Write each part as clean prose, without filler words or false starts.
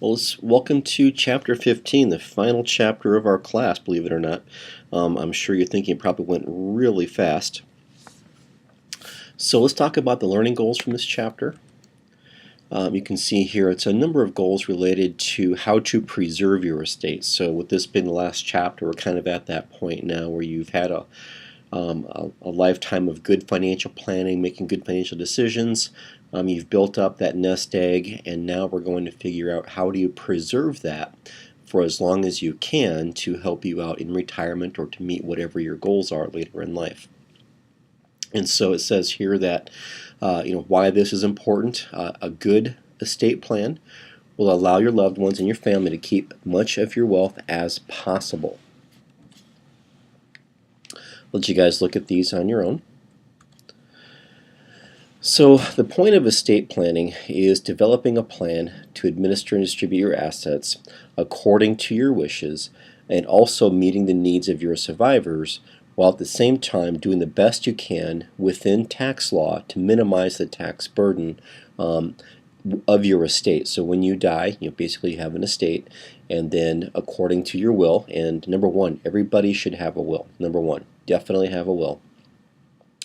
Well, welcome to Chapter 15, the final chapter of our class, believe it or not. I'm sure you're thinking it probably went really fast. So let's talk about the learning goals from this chapter. You can see here it's a number of goals related to how to preserve your estate. So with this being the last chapter, we're kind of at that point now where you've had a lifetime of good financial planning, making good financial decisions. You've built up that nest egg, and now we're going to figure out how do you preserve that for as long as you can to help you out in retirement or to meet whatever your goals are later in life. And so it says here that why this is important. A good estate plan will allow your loved ones and your family to keep much of your wealth as possible. Let you guys look at these on your own. So the point of estate planning is developing a plan to administer and distribute your assets according to your wishes and also meeting the needs of your survivors while at the same time doing the best you can within tax law to minimize the tax burden of your estate. So when you die, you basically have an estate, and then according to your will, and number one, everybody should have a will. Number one, definitely have a will.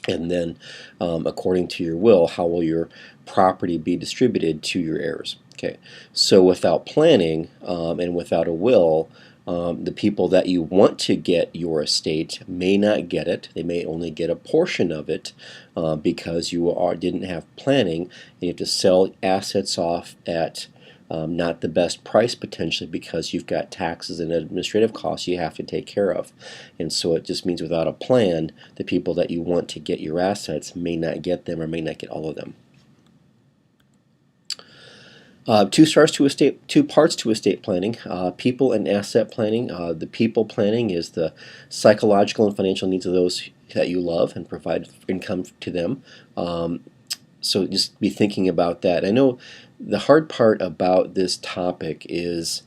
And then according to your will, how will your property be distributed to your heirs? Okay, so without planning and without a will, the people that you want to get your estate may not get it. They may only get a portion of it because you didn't have planning, and you have to sell assets off at not the best price potentially because you've got taxes and administrative costs you have to take care of. And so it just means without a plan, the people that you want to get your assets may not get them or may not get all of them. Two parts to estate planning, people and asset planning. The people planning is the psychological and financial needs of those that you love and provide income to them. So just be thinking about that. I know the hard part about this topic is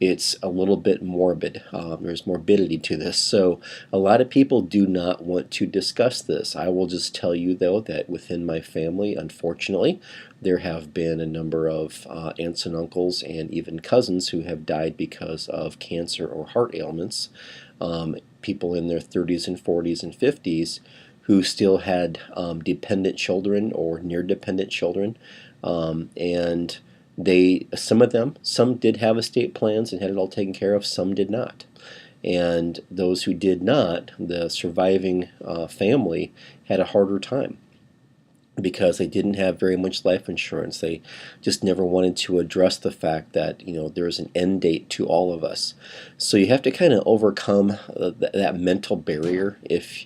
it's a little bit morbid. There's morbidity to this. So a lot of people do not want to discuss this. I will just tell you, though, that within my family, unfortunately, there have been a number of aunts and uncles and even cousins who have died because of cancer or heart ailments. People in their 30s and 40s and 50s who still had dependent children or near dependent children, and some did have estate plans and had it all taken care of, some did not. And those who did not, the surviving family had a harder time because they didn't have very much life insurance. They just never wanted to address the fact that there's an end date to all of us. So you have to kind of overcome that mental barrier. If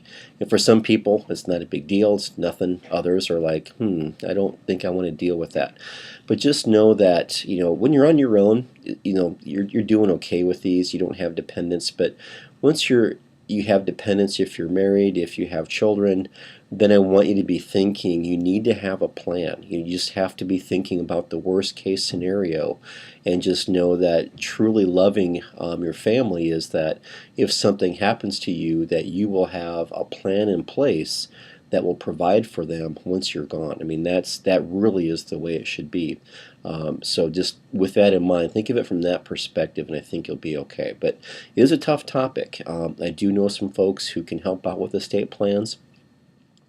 for some people it's not a big deal, it's nothing. Others are like, I don't think I want to deal with that. But just know that when you're on your own, you're doing okay with these. You don't have dependents, but once you have dependents, if you're married, if you have children, then I want you to be thinking you need to have a plan. You just have to be thinking about the worst case scenario, and just know that truly loving your family is that if something happens to you, that you will have a plan in place that will provide for them once you're gone. I mean, that really is the way it should be. So just with that in mind, think of it from that perspective, and I think you'll be okay. But it is a tough topic. I do know some folks who can help out with estate plans.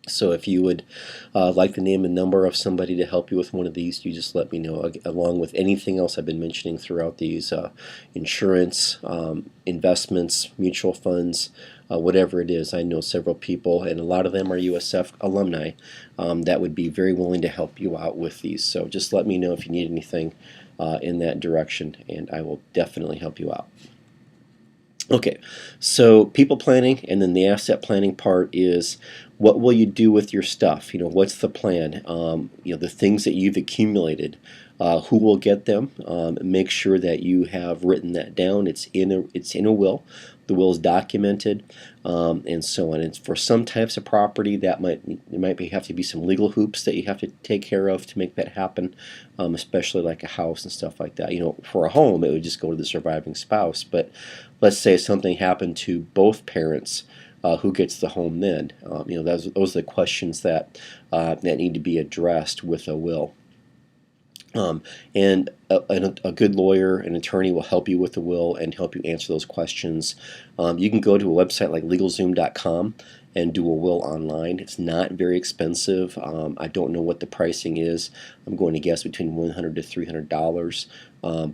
So if you would like to name a number of somebody to help you with one of these, you just let me know, along with anything else I've been mentioning throughout these, insurance, investments, mutual funds, whatever it is. I know several people, and a lot of them are USF alumni, that would be very willing to help you out with these. So just let me know if you need anything in that direction, and I will definitely help you out. Okay, so people planning, and then the asset planning part is what will you do with your stuff? What's the plan? The things that you've accumulated, who will get them? Make sure that you have written that down. It's in a will. The will is documented, and so on. And for some types of property, there might have to be some legal hoops that you have to take care of to make that happen, especially like a house and stuff like that. For a home, it would just go to the surviving spouse. But let's say something happened to both parents. Who gets the home then? Those are the questions that need to be addressed with a will. Um, and a good lawyer, an attorney, will help you with the will and help you answer those questions. You can go to a website like LegalZoom.com and do a will online. It's not very expensive. I don't know what the pricing is. I'm going to guess between $100 to $300.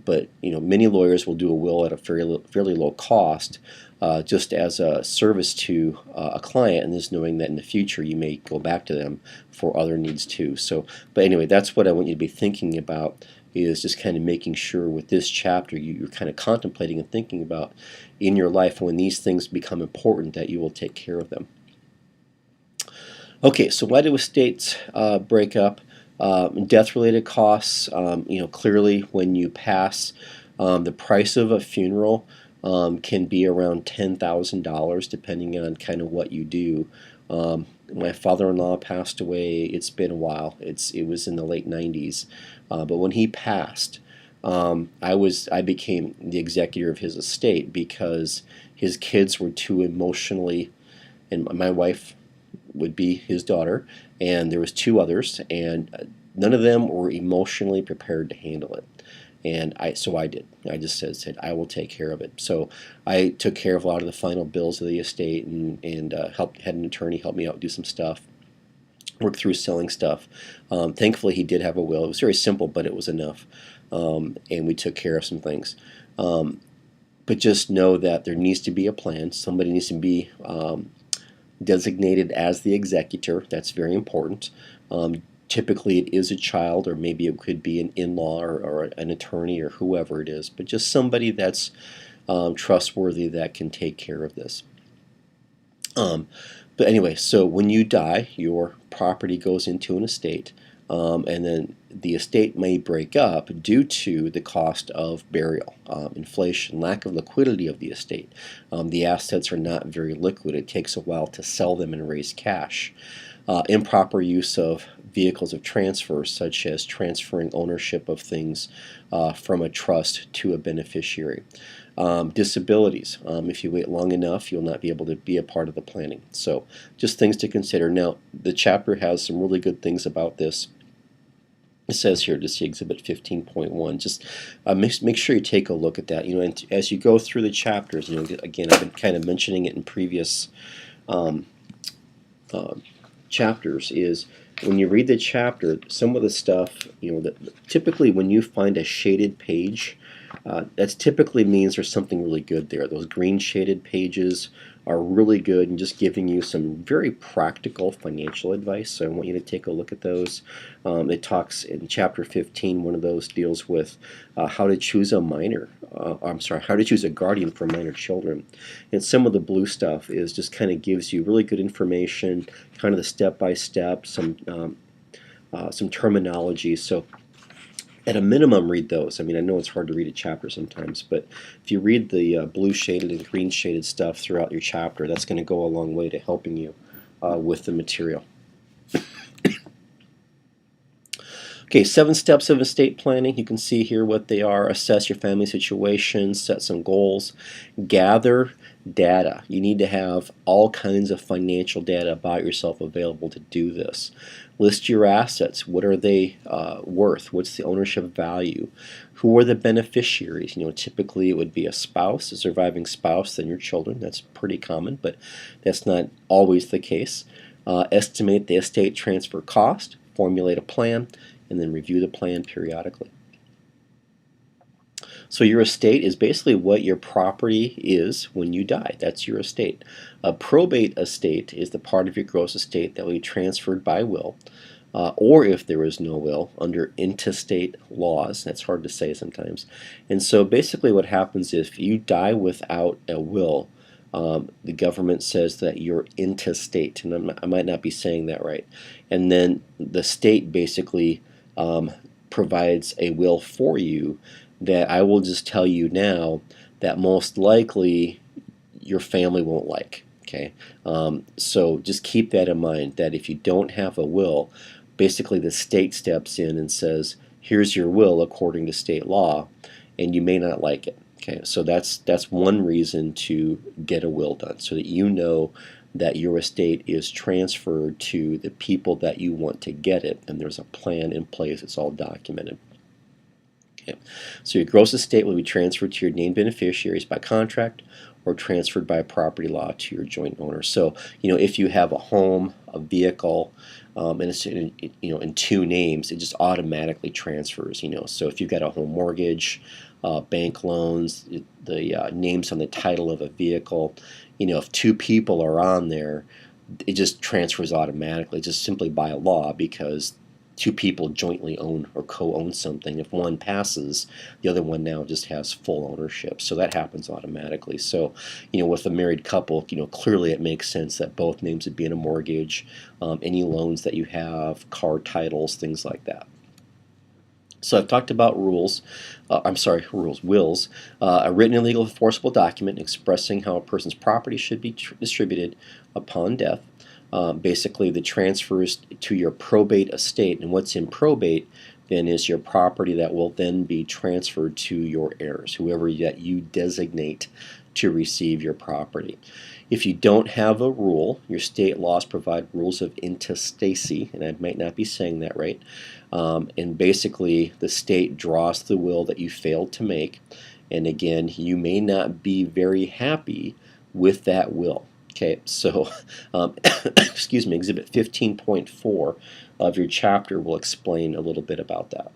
But many lawyers will do a will at a fairly low cost, just as a service to a client, and just knowing that in the future you may go back to them for other needs too. So, but anyway, that's what I want you to be thinking about, is just kind of making sure with this chapter you're kind of contemplating and thinking about in your life when these things become important that you will take care of them. Okay, so why do estates break up? Death-related costs. Clearly, when you pass, the price of a funeral can be around $10,000, depending on kind of what you do. My father-in-law passed away. It's been a while. It was in the late 90s, but when he passed, I became the executor of his estate because his kids were too emotionally, and my wife would be his daughter, and there was two others, and none of them were emotionally prepared to handle it. And so I did. I just said I will take care of it. So I took care of a lot of the final bills of the estate, and had an attorney help me out do some stuff, work through selling stuff. Thankfully, he did have a will. It was very simple, but it was enough, and we took care of some things. But just know that there needs to be a plan. Somebody needs to be designated as the executor. That's very important. Typically it is a child, or maybe it could be an in-law or an attorney or whoever it is, but just somebody that's trustworthy that can take care of this. But anyway, so when you die, your property goes into an estate, and then the estate may break up due to the cost of burial, inflation, lack of liquidity of the estate. The assets are not very liquid. It takes a while to sell them and raise cash. Improper use of vehicles of transfer, such as transferring ownership of things from a trust to a beneficiary. Disabilities. If you wait long enough, you'll not be able to be a part of the planning. So just things to consider. Now, the chapter has some really good things about this. It says here to see Exhibit 15.1. Just make sure you take a look at that. And as you go through the chapters, again, I've been kind of mentioning it in previous chapters, is when you read the chapter, some of the stuff, typically when you find a shaded page, that typically means there's something really good there. Those green shaded pages are really good and just giving you some very practical financial advice. So I want you to take a look at those. It talks in chapter 15, one of those deals with how to choose a minor. How to choose a guardian for minor children. And some of the blue stuff is just kind of gives you really good information, kind of the step-by-step, some terminology. So at a minimum, read those. I mean, I know it's hard to read a chapter sometimes, but if you read the blue shaded and green shaded stuff throughout your chapter, that's going to go a long way to helping you with the material. Okay, 7 steps of estate planning. You can see here what they are. Assess your family situation, set some goals, gather data. You need to have all kinds of financial data about yourself available to do this. List your assets. What are they worth? What's the ownership value? Who are the beneficiaries? Typically it would be a spouse, a surviving spouse, then your children. That's pretty common, but that's not always the case. Estimate the estate transfer cost, formulate a plan, and then review the plan periodically. So your estate is basically what your property is when you die. That's your estate. A probate estate is the part of your gross estate that will be transferred by will, or if there is no will, under intestate laws. That's hard to say sometimes. And so basically what happens is if you die without a will, the government says that you're intestate, and I might not be saying that right. And then the state basically provides a will for you that I will just tell you now that most likely your family won't like. Okay, so just keep that in mind, that if you don't have a will, basically the state steps in and says, here's your will according to state law, and you may not like it. Okay, so that's one reason to get a will done, so that you know that your estate is transferred to the people that you want to get it, and there's a plan in place. It's all documented. Okay. So your gross estate will be transferred to your named beneficiaries by contract or transferred by property law to your joint owner. So, if you have a home, a vehicle, and it's in two names, it just automatically transfers. So if you've got a home mortgage, bank loans, the names on the title of a vehicle, if two people are on there, it just transfers automatically, just simply by law, because two people jointly own or co-own something. If one passes, the other one now just has full ownership. So that happens automatically. So, with a married couple, clearly it makes sense that both names would be in a mortgage, any loans that you have, car titles, things like that. So I've talked about wills. A written and legal enforceable document expressing how a person's property should be distributed upon death. Basically, the transfers to your probate estate, and what's in probate then is your property that will then be transferred to your heirs, whoever that you designate to receive your property. If you don't have a rule, your state laws provide rules of intestacy, and I might not be saying that right. And basically, the state draws the will that you failed to make, and again, you may not be very happy with that will. Okay, so excuse me, Exhibit 15.4 of your chapter will explain a little bit about that.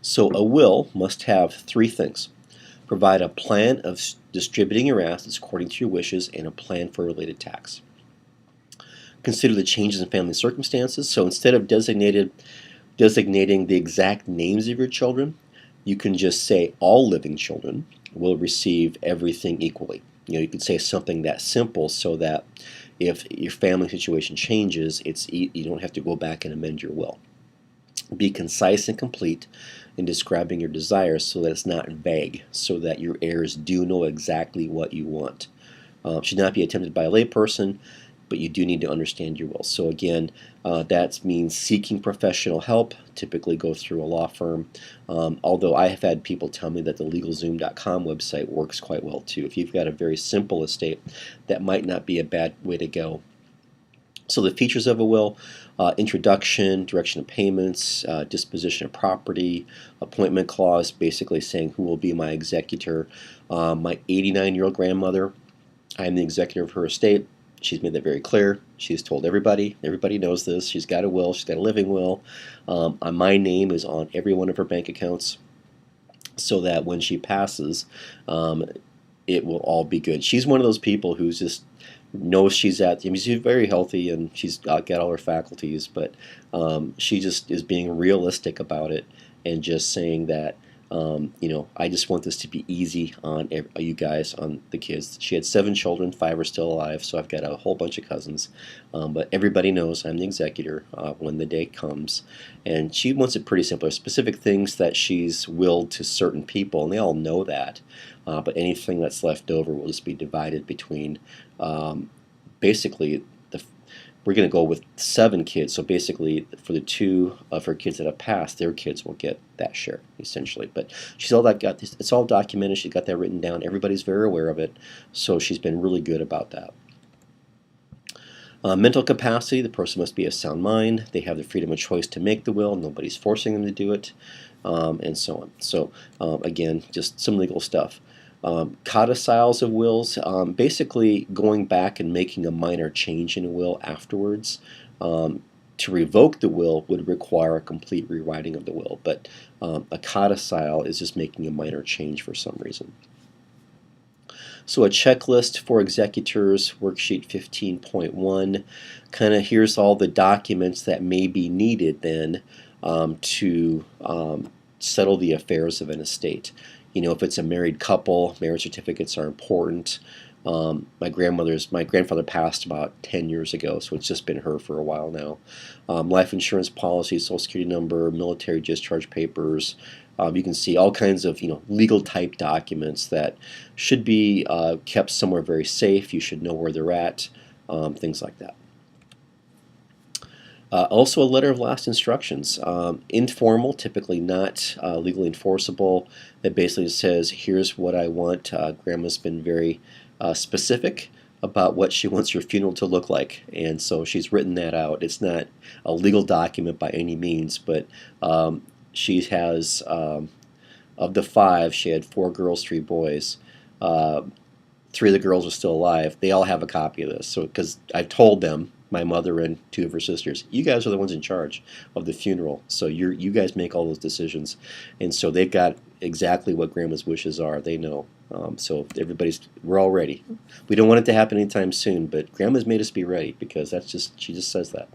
So a will must have three things. Provide a plan of distributing your assets according to your wishes and a plan for related tax. Consider the changes in family circumstances. So instead of designating the exact names of your children, you can just say all living children will receive everything equally. You could say something that simple so that if your family situation changes, you don't have to go back and amend your will. Be concise and complete in describing your desires so that it's not vague, so that your heirs do know exactly what you want. Should not be attempted by a layperson, but you do need to understand your will. So again, that means seeking professional help. Typically go through a law firm. Although I have had people tell me that the LegalZoom.com website works quite well too. If you've got a very simple estate, that might not be a bad way to go. So the features of a will: introduction, direction of payments, disposition of property, appointment clause, basically saying who will be my executor. My 89-year-old grandmother, I am the executor of her estate. She's made that very clear. She's told everybody. Everybody knows this. She's got a will. She's got a living will. My name is on every one of her bank accounts, so that when she passes, it will all be good. She's one of those people who just knows she's she's very healthy and she's got all her faculties, but she just is being realistic about it and just saying that, I just want this to be easy on you guys, on the kids. She had 7 children, 5 are still alive, so I've got a whole bunch of cousins. But everybody knows I'm the executor when the day comes. And she wants it pretty simple. There's specific things that she's willed to certain people, and they all know that. But anything that's left over will just be divided between, basically, we're going to go with 7 kids, so basically for the 2 of her kids that have passed, their kids will get that share, essentially. But she's it's all documented, she's got that written down, everybody's very aware of it, so she's been really good about that. Mental capacity: the person must be of sound mind, they have the freedom of choice to make the will, nobody's forcing them to do it, and so on. So again, just some legal stuff. Codicils of wills, basically going back and making a minor change in a will afterwards. To revoke the will would require a complete rewriting of the will, but a codicil is just making a minor change for some reason. So a checklist for executors, worksheet 15.1, kind of here's all the documents that may be needed then to settle the affairs of an estate. If it's a married couple, marriage certificates are important. My grandfather passed about 10 years ago, so it's just been her for a while now. Life insurance policy, social security number, military discharge papers. You can see all kinds of legal type documents that should be kept somewhere very safe. You should know where they're at, things like that. Also a letter of last instructions, informal, typically not legally enforceable. It basically says, here's what I want. Grandma's been very specific. about what she wants her funeral to look like, and so she's written that out. It's not a legal document by any means, but she has, of the five, she had four girls, three boys. Three of the girls are still alive. They all have a copy of this. So, because I told them, my mother and two of her sisters, you guys are the ones in charge of the funeral. So you guys make all those decisions, and so they've got exactly what Grandma's wishes are. They know. So we're all ready. We don't want it to happen anytime soon, but Grandma's made us be ready because she just says that.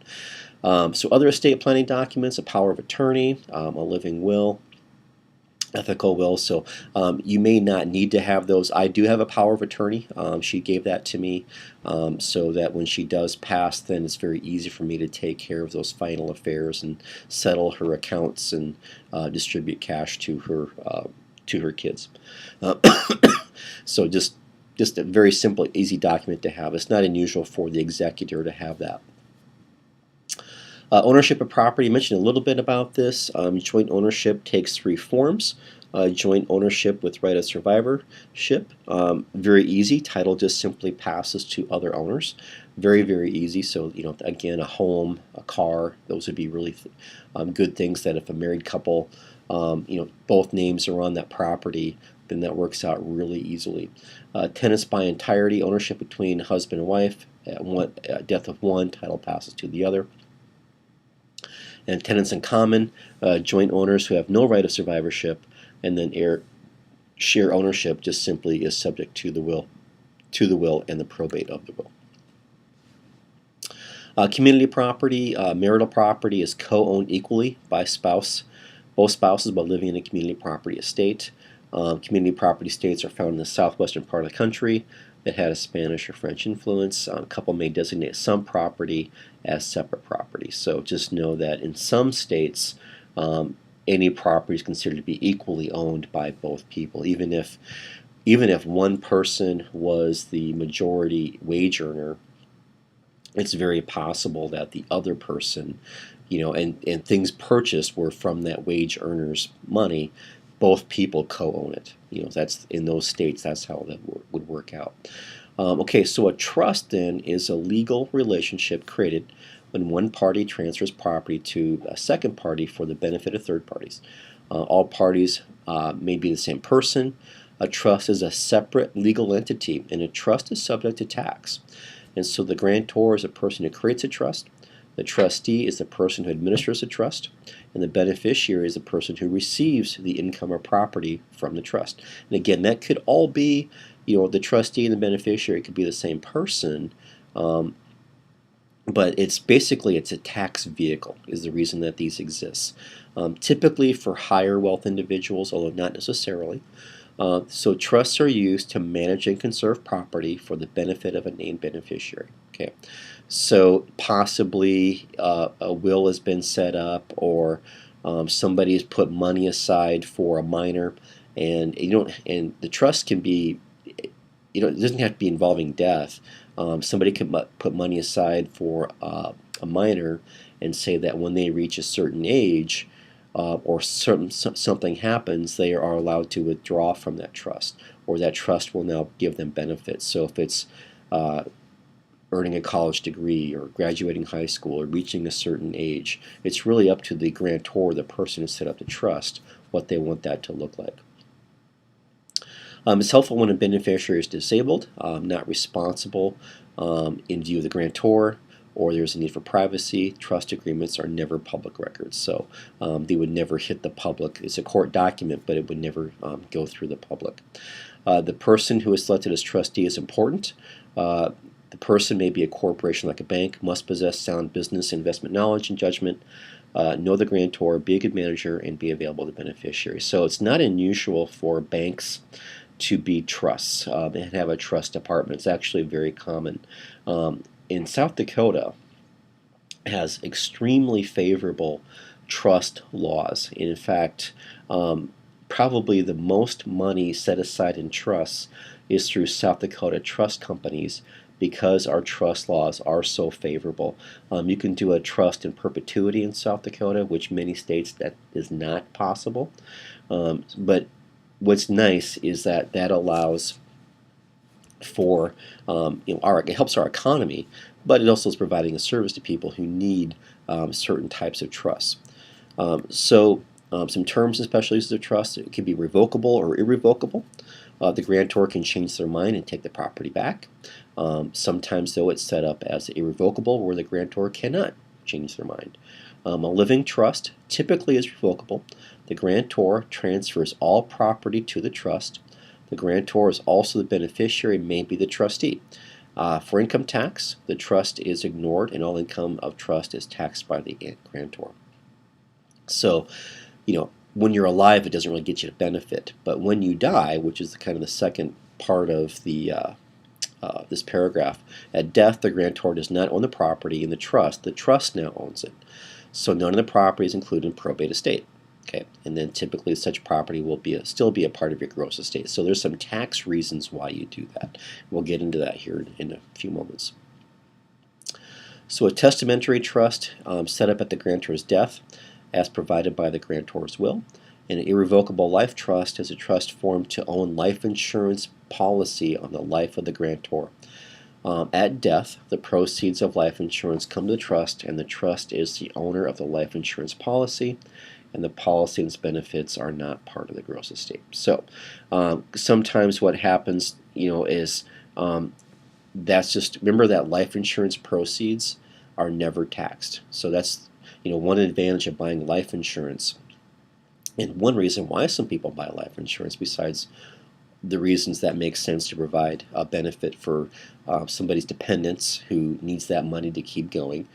So other estate planning documents: a power of attorney, a living will, ethical will. So you may not need to have those. I do have a power of attorney. She gave that to me so that when she does pass, then it's very easy for me to take care of those final affairs and settle her accounts and distribute cash to her kids. So just a very simple, easy document to have. It's not unusual for the executor to have that. Ownership of property, I mentioned a little bit about this. Joint ownership takes three forms. Joint ownership with right of survivorship, very easy. Title just simply passes to other owners. Very, very easy. So, again, a home, a car, those would be really good things that if a married couple, both names are on that property, then that works out really easily. Tenants by entirety, ownership between husband and wife. At death of one, title passes to the other. And tenants in common, joint owners who have no right of survivorship, and then share ownership just simply is subject to the will and the probate of the will. Community property, marital property is co-owned equally by both spouses while living in a community property estate. Community property estates are found in the southwestern part of the country that had a Spanish or French influence. A couple may designate some property as separate property. So just know that in some states, any property is considered to be equally owned by both people, even if one person was the majority wage earner. It's very possible that the other person, and things purchased were from that wage earner's money. Both people co-own it. That's in those states. That's how that would work out. Okay, so a trust then is a legal relationship created when one party transfers property to a second party for the benefit of third parties. All parties may be the same person. A trust is a separate legal entity, and a trust is subject to tax. And so the grantor is a person who creates a trust. The trustee is the person who administers the trust, and the beneficiary is the person who receives the income or property from the trust. And again, that could all be, the trustee and the beneficiary could be the same person, but it's a tax vehicle is the reason that these exist. Typically for higher wealth individuals, although not necessarily. So trusts are used to manage and conserve property for the benefit of a named beneficiary. Okay, so possibly a will has been set up, or somebody has put money aside for a minor, and and the trust can be, it doesn't have to be involving death. Somebody can put money aside for a minor and say that when they reach a certain age, or something happens, they are allowed to withdraw from that trust, or that trust will now give them benefits. So if it's earning a college degree, or graduating high school, or reaching a certain age, it's really up to the grantor, the person who set up the trust, what they want that to look like. It's helpful when a beneficiary is disabled, not responsible in view of the grantor, or there's a need for privacy. Trust agreements are never public records, so they would never hit the public. It's a court document, but it would never go through the public. The person who is selected as trustee is important. The person may be a corporation like a bank, must possess sound business investment knowledge and judgment, know the grantor, be a good manager, and be available to beneficiaries. So it's not unusual for banks to be trusts and have a trust department. It's actually very common. In South Dakota, has extremely favorable trust laws. In fact, probably the most money set aside in trusts is through South Dakota trust companies, because our trust laws are so favorable. You can do a trust in perpetuity in South Dakota, which many states that is not possible. But what's nice is that allows for it helps our economy, but it also is providing a service to people who need certain types of trusts. Some terms and special uses of trust: it can be revocable or irrevocable. The grantor can change their mind and take the property back. Sometimes, though, it's set up as irrevocable, where the grantor cannot change their mind. A living trust typically is revocable. The grantor transfers all property to the trust. The grantor is also the beneficiary and may be the trustee. For income tax, the trust is ignored and all income of trust is taxed by the grantor. So, when you're alive, it doesn't really get you a benefit. But when you die, which is kind of the second part of this paragraph, at death, the grantor does not own the property in the trust now owns it. So none of the property is included in probate estate. Okay, and then typically such property will still be a part of your gross estate. So there's some tax reasons why you do that. We'll get into that here in a few moments. So a testamentary trust set up at the grantor's death, as provided by the grantor's will. And an irrevocable life trust is a trust formed to own life insurance policy on the life of the grantor. At death, the proceeds of life insurance come to the trust, and the trust is the owner of the life insurance policy, and the policy and its benefits are not part of the gross estate. So sometimes what happens, is that's just, remember that life insurance proceeds are never taxed. So that's one advantage of buying life insurance, and one reason why some people buy life insurance, besides the reasons that make sense to provide a benefit for somebody's dependents who needs that money to keep going,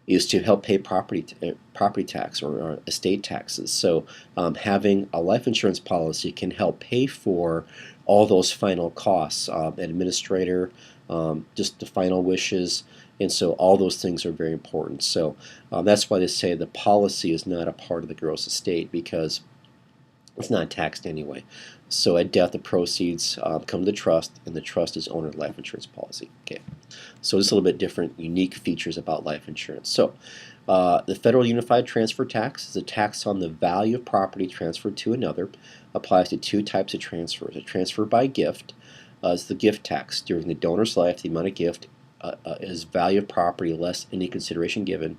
is to help pay property tax or estate taxes. So having a life insurance policy can help pay for all those final costs, administrator, just the final wishes, and so all those things are very important. So that's why they say the policy is not a part of the gross estate, because it's not taxed anyway. So at death, the proceeds come to the trust, and the trust is owner of the life insurance policy. Okay, so just a little bit different, unique features about life insurance. So the Federal Unified Transfer Tax is a tax on the value of property transferred to another. Applies to two types of transfers. A transfer by gift is the gift tax. During the donor's life, the amount of gift is value of property less any consideration given.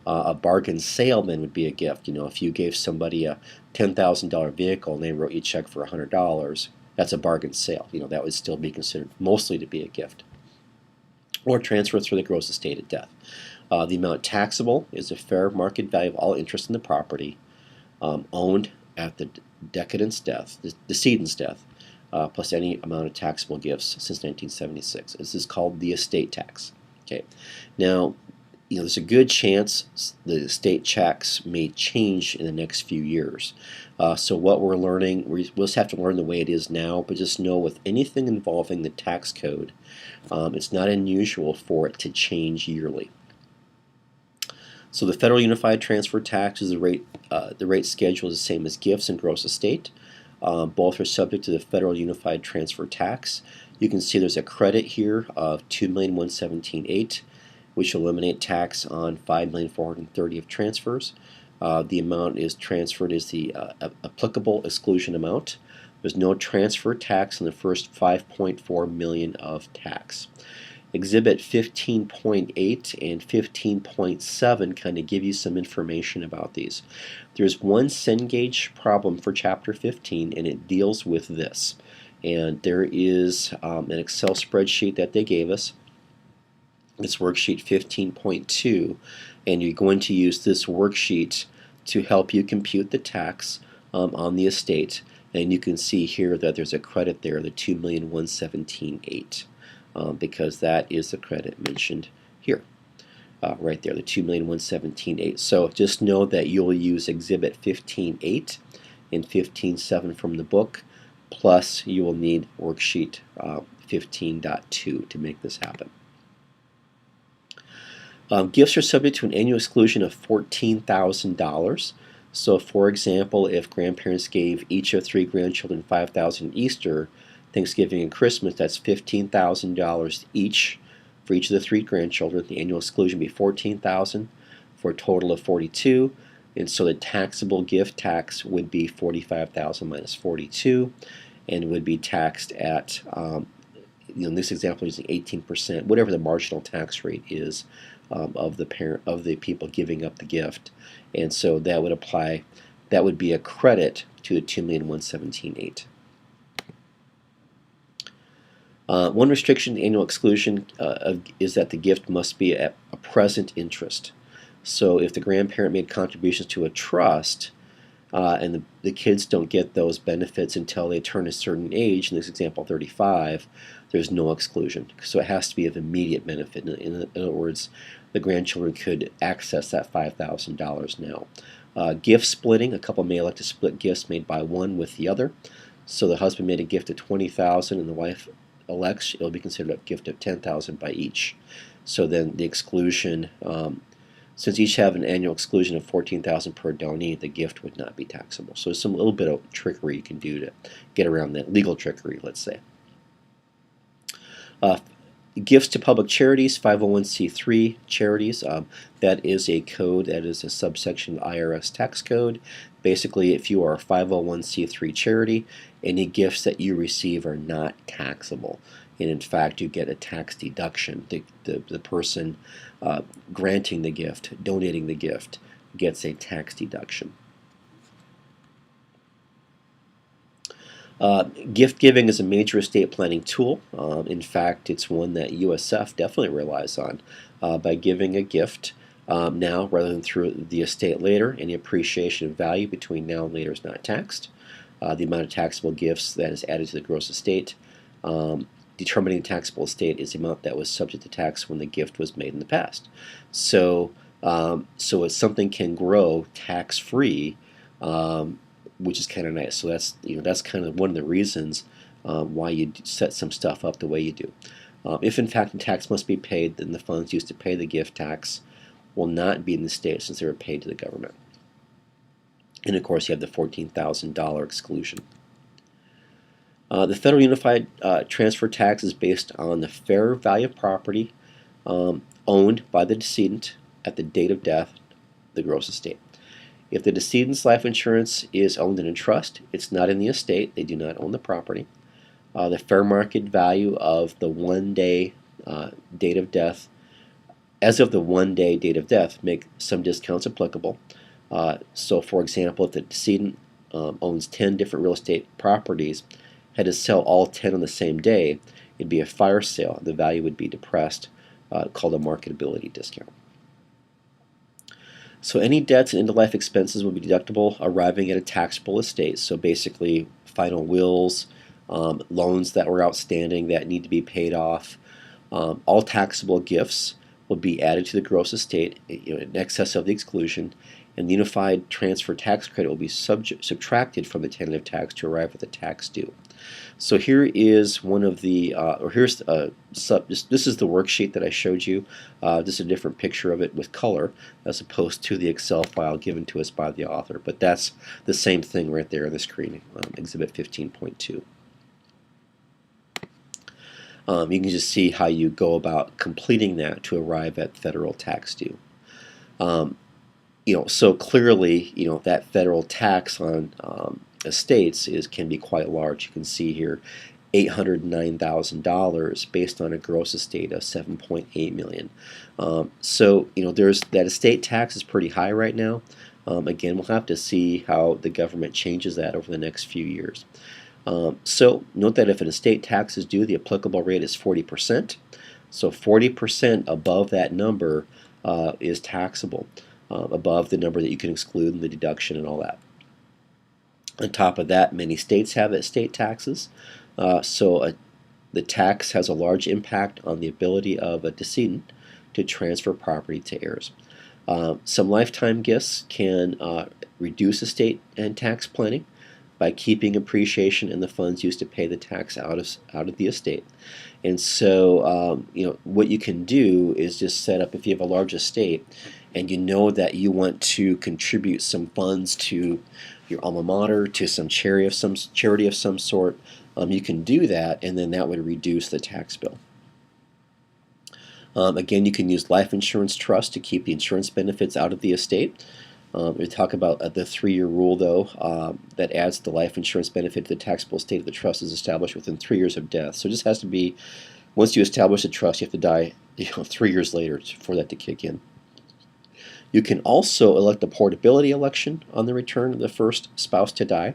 A bargain sale then would be a gift. If you gave somebody a $10,000 vehicle and they wrote you a check for $100, that's a bargain sale. That would still be considered mostly to be a gift. Or transfers for the gross estate at death. The amount taxable is the fair market value of all interest in the property owned at the decedent's death, plus any amount of taxable gifts since 1976. This is called the estate tax. Okay, now there's a good chance the estate tax may change in the next few years. So what we're learning, we'll just have to learn the way it is now, but just know with anything involving the tax code, it's not unusual for it to change yearly. So the Federal Unified Transfer Tax is the rate schedule is the same as gifts and gross estate. Both are subject to the Federal Unified Transfer Tax. You can see there's a credit here of $2,117,800, which will eliminate tax on $5,430,000 of transfers. The amount is transferred is the applicable exclusion amount. There's no transfer tax on the first $5.4 million of tax. Exhibit 15.8 and 15.7 kind of give you some information about these. There's one Cengage problem for Chapter 15, and it deals with this. And there is an Excel spreadsheet that they gave us. It's worksheet 15.2, and you're going to use this worksheet to help you compute the tax on the estate. And you can see here that there's a credit there, the $2,117,800. Because that is the credit mentioned here, right there, the $2,117,800. So just know that you'll use Exhibit 15.8 and 15.7 from the book, plus you will need worksheet 15.2 to make this happen. Gifts are subject to an annual exclusion of $14,000. So, for example, if grandparents gave each of 3 grandchildren $5,000 Easter, Thanksgiving and Christmas, that's $15,000 each for each of the 3 grandchildren. The annual exclusion would be $14,000 for a total of $42,000, and so the taxable gift tax would be $45,000 minus $42,000. and would be taxed at, in this example, using 18%, whatever the marginal tax rate is of the people giving up the gift, and so that would apply. That would be a credit to the 2,117,800. One restriction, annual exclusion, is that the gift must be at a present interest. So if the grandparent made contributions to a trust, and the kids don't get those benefits until they turn a certain age, in this example 35, there's no exclusion. So it has to be of immediate benefit. In other words, the grandchildren could access that $5,000 now. Gift splitting, a couple may elect to split gifts made by one with the other. So the husband made a gift of $20,000 and the wife elects, it'll be considered a gift of $10,000 by each. So then the exclusion, since each have an annual exclusion of $14,000 per donee, the gift would not be taxable. So there's some little bit of trickery you can do to get around that, legal trickery, let's say. Gifts to public charities, 501c3 charities, that is a code, that is a subsection of IRS tax code. Basically, if you are a 501c3 charity, any gifts that you receive are not taxable. And in fact, you get a tax deduction. The person granting the gift, donating the gift, gets a tax deduction. Gift giving is a major estate planning tool. In fact, it's one that USF definitely relies on. By giving a gift now rather than through the estate later, any appreciation of value between now and later is not taxed. The amount of taxable gifts that is added to the gross estate. Determining taxable estate is the amount that was subject to tax when the gift was made in the past. So if something can grow tax-free, which is kind of nice. So that's kind of one of the reasons why you set some stuff up the way you do. If in fact the tax must be paid, then the funds used to pay the gift tax will not be in the state since they were paid to the government. And of course you have the $14,000 exclusion. The federal unified transfer tax is based on the fair value of property owned by the decedent at the date of death, the gross estate. If the decedent's life insurance is owned in a trust, it's not in the estate. They do not own the property. The fair market value of the one-day date of death, as of the one-day date of death, make some discounts applicable. So, for example, if the decedent owns 10 different real estate properties, had to sell all 10 on the same day, it'd be a fire sale. The value would be depressed, called a marketability discount. So any debts and end-of-life expenses will be deductible, arriving at a taxable estate. So basically, final wills, loans that were outstanding that need to be paid off, all taxable gifts will be added to the gross estate, in excess of the exclusion, and the unified transfer tax credit will be subtracted from the tentative tax to arrive at the tax due. So here is one of the, this is the worksheet that I showed you. This is a different picture of it with color as opposed to the Excel file given to us by the author. But that's the same thing right there on the screen, Exhibit 15.2. You can just see how you go about completing that to arrive at federal tax due. So clearly, that federal tax on estates can be quite large. You can see here $809,000 based on a gross estate of $7.8 million. So there's that estate tax is pretty high right now. Again, we'll have to see how the government changes that over the next few years. So note that if an estate tax is due, the applicable rate is 40%. So 40% above that number is taxable, above the number that you can exclude and the deduction and all that. On top of that, many states have estate taxes, so the tax has a large impact on the ability of a decedent to transfer property to heirs. Some lifetime gifts can reduce estate and tax planning by keeping appreciation in the funds used to pay the tax out of the estate. And so what you can do is just set up, if you have a large estate and you know that you want to contribute some funds to your alma mater, to some charity of some sort, you can do that, and then that would reduce the tax bill. Again, you can use life insurance trust to keep the insurance benefits out of the estate. We talk about the 3-year rule, though, that adds the life insurance benefit to the taxable estate if the trust is established within 3 years of death. So it just has to be, once you establish a trust, you have to die 3 years later for that to kick in. You can also elect a portability election on the return of the first spouse to die.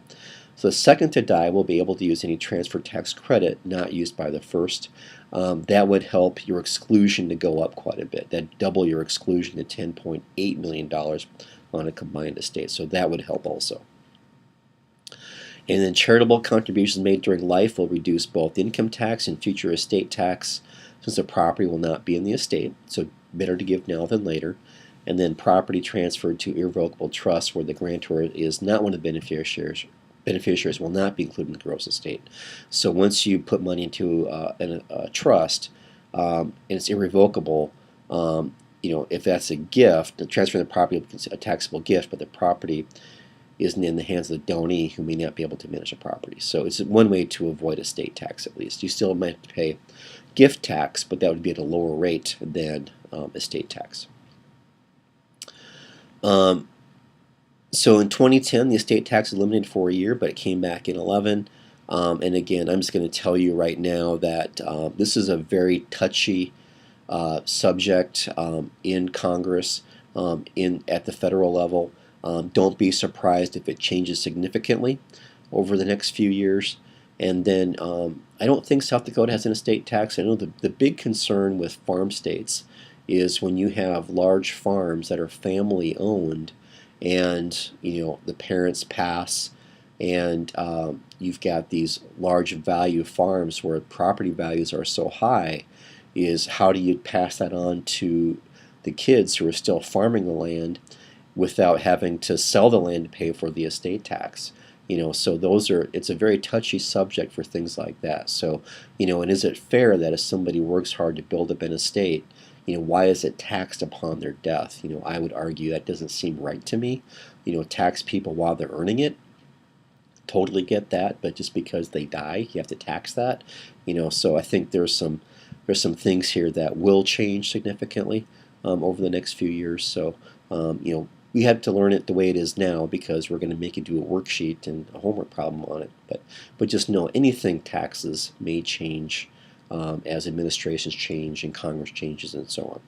So the second to die will be able to use any transfer tax credit not used by the first. That would help your exclusion to go up quite a bit. That'd double your exclusion to $10.8 million on a combined estate. So that would help also. And then charitable contributions made during life will reduce both income tax and future estate tax, since the property will not be in the estate. So better to give now than later. And then property transferred to irrevocable trust where the grantor is not one of the beneficiaries will not be included in the gross estate. So once you put money into a trust and it's irrevocable, if that's a gift, the transfer of the property is a taxable gift, but the property isn't in the hands of the donee who may not be able to manage the property. So it's one way to avoid estate tax at least. You still might pay gift tax, but that would be at a lower rate than estate tax. So in 2010, the estate tax was eliminated for a year, but it came back in 2011. And again, I'm just going to tell you right now that this is a very touchy subject in Congress, at the federal level. Don't be surprised if it changes significantly over the next few years. And then I don't think South Dakota has an estate tax. I know the big concern with farm states is when you have large farms that are family owned and the parents pass and you've got these large value farms where property values are so high, is how do you pass that on to the kids who are still farming the land without having to sell the land to pay for the estate tax? So it's a very touchy subject for things like that. So, and is it fair that if somebody works hard to build up an estate, why is it taxed upon their death? I would argue that doesn't seem right to me. Tax people while they're earning it. Totally get that, but just because they die, you have to tax that. So I think there's some things here that will change significantly over the next few years. So, we have to learn it the way it is now because we're going to make you do a worksheet and a homework problem on it. But just know anything taxes may change as administrations change and Congress changes and so on.